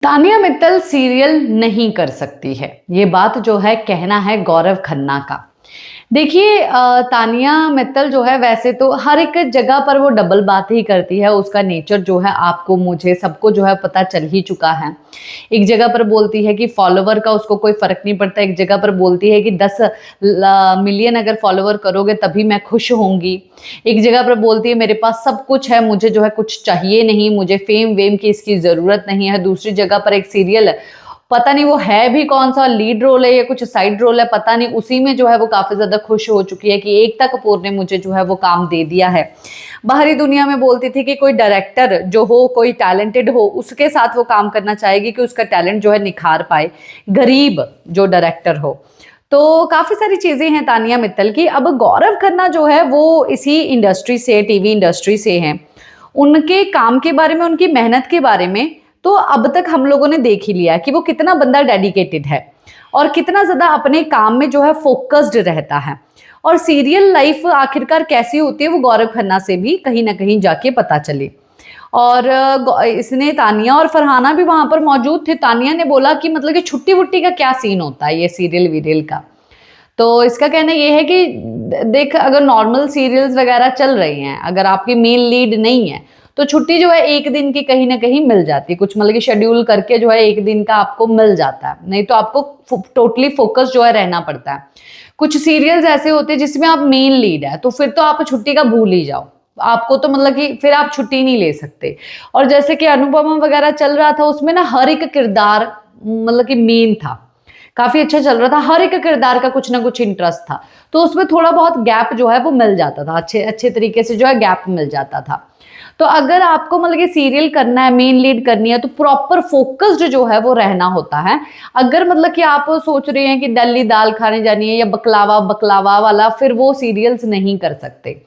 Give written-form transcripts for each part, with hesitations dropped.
Tania Mittal serial नहीं कर सकती है, ये बात जो है कहना है गौरव खन्ना का। देखिए तानिया मित्तल जो है वैसे तो हर एक जगह पर वो डबल बात ही करती है, उसका नेचर जो है आपको मुझे सबको जो है पता चल ही चुका है। एक जगह पर बोलती है कि फॉलोवर का उसको कोई फ़र्क नहीं पड़ता, एक जगह पर बोलती है कि 10 मिलियन अगर फॉलोवर करोगे तभी मैं खुश होंगी। एक जगह पर बोलती है मेरे पास सब कुछ है, मुझे जो है कुछ चाहिए नहीं, मुझे फ़ेम-वेम की इसकी ज़रूरत नहीं है। दूसरी जगह पर एक सीरियल पता नहीं वो है भी कौन-सा लीड रोल है या कुछ साइड रोल है पता नहीं, उसी में जो है वो काफ़ी ज़्यादा खुश हो चुकी है कि एकता कपूर ने मुझे जो है वो काम दे दिया है। बाहरी दुनिया में बोलती थी कि कोई डायरेक्टर जो हो, कोई टैलेंटेड हो, उसके साथ वो काम करना चाहेगी कि उसका टैलेंट जो है निखार पाए, गरीब जो डायरेक्टर हो। तो काफ़ी सारी चीज़ें हैं तानिया मित्तल की। अब गौरव खन्ना जो है वो इसी इंडस्ट्री से, टीवी इंडस्ट्री से हैं। उनके काम के बारे में, उनकी मेहनत के बारे में तो अब तक हम लोगों ने देख ही लिया कि वो कितना बंदा डेडिकेटेड है और कितना ज़्यादा अपने काम में जो है फ़ोकस्ड रहता है। और सीरियल लाइफ़ आखिरकार कैसी होती है वो गौरव खन्ना से भी कहीं न कहीं जाके पता चली। और इसने तानिया और फरहाना भी वहाँ पर मौजूद थे। तानिया ने बोला कि मतलब कि छुट्टी-वुट्टी का क्या सीन होता है ये सीरियल-वीरियल का। तो इसका कहना ये है कि देख अगर नॉर्मल सीरियल्स वगैरह चल रही हैं, अगर आपकी मेन लीड नहीं है, तो छुट्टी जो है 1 दिन की कहीं न कहीं मिल जाती है। कुछ मतलब कि शेड्यूल करके जो है 1 दिन का आपको मिल जाता है। नहीं तो आपको टोटली फ़ोकस जो है रहना पड़ता है। कुछ सीरियल्स ऐसे होते हैं जिसमें आप मेन लीड है, तो फिर तो आप छुट्टी का भूल ही जाओ। आपको तो मतलब कि फिर आप छुट्टी नहीं ले सकते। और जैसे कि अनुपमा वगैरह चल रहा था उसमें ना हर एक किरदार मतलब कि मेन था। काफ़ी अच्छा चल रहा था, हर एक किरदार का कुछ ना कुछ इंटरेस्ट था। तो उसमें थोड़ा बहुत गैप जो है वो मिल जाता था, अच्छे अच्छे तरीके से जो है गैप मिल जाता था। तो अगर आपको मतलब कि सीरियल करना है, मेन लीड करनी है तो प्रॉपर फ़ोकस्ड जो है वो रहना होता है। अगर मतलब कि आप सोच रहे हैं कि दल्ली दाल खाने जानी है या बकलावा बकलावा वाला, फिर वो सीरियल्स नहीं कर सकते।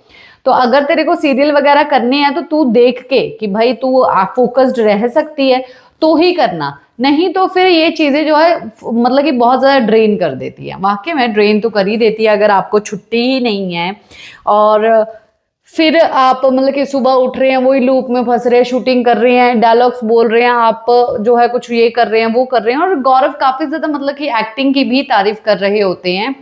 तो अगर तेरे को सीरियल वगैरह करने हैं तो तू देख के कि भाई तू फ़ोकस्ड रह सकती है, तो ही करना। नहीं तो फिर ये चीज़ें जो है मतलब कि बहुत ज़्यादा ड्रेन कर देती है। वाक़ई में ड्रेन तो कर ही देती है अगर आपको छुट्टी ही नहीं है और फिर आप मतलब कि सुबह उठ रहे हैं, वही लूप में फँस रहे हैं, शूटिंग कर रहे हैं, डायलॉग्स बोल रहे हैं, आप जो है कुछ ये कर रहे हैं, वो कर रहे हैं और गौरव काफ़ी ज़्यादा मतलब कि एक्टिंग की भी तारीफ़ कर रहे होते हैं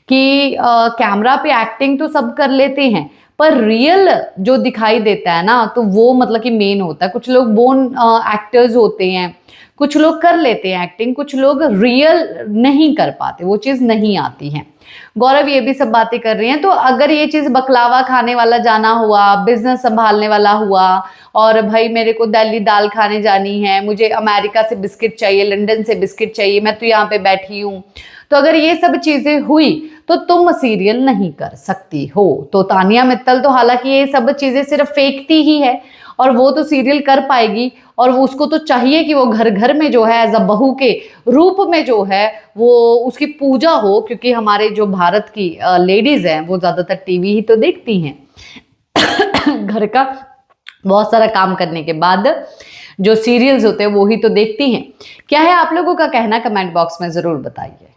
कि कैमरा पे एक्टिंग तो सब कर लेते हैं, पर रियल जो दिखाई देता है ना, तो वो मतलब कि मेन होता है। कुछ लोग बोर्न एक्टर्स होते हैं, कुछ लोग कर लेते हैं एक्टिंग, कुछ लोग रियल नहीं कर पाते, वो चीज़ नहीं आती है। गौरव ये भी सब बातें कर रही हैं, तो अगर ये चीज़ बकलावा खाने वाला जाना हुआ, बिज़नेस सँभालने वाला हुआ और भई मेरे को दिल्ली दाल खाने जानी है, मुझे अमेरिका से बिस्किट चाहिए, लंदन से बिस्किट चाहिए, मैं तो यहाँ पे बैठी हूँ। तो अगर ये सब चीज़ें हुई, तो तुम सीरियल नहीं कर सकती हो। तो तानिया मित्तल तो हालाँकि ये सब चीज़ें सिर्फ़ फेंकती ही है और वो तो सीरियल कर पाएगी और वो उसको तो चाहिए कि वो घर-घर में जो है एज़ अ बहू के रूप में जो है वो उसकी पूजा हो क्योंकि हमारे जो भारत की लेडीज़ हैं वो ज़्यादातर टीवी ही तो देखती हैं। घर का बहुत सारा काम करने के बाद जो सीरियल्स होते हैं वो ही तो देखती हैं। क्या है आप लोगों का कहना कमेंट बॉक्स में ज़रूर बताइए।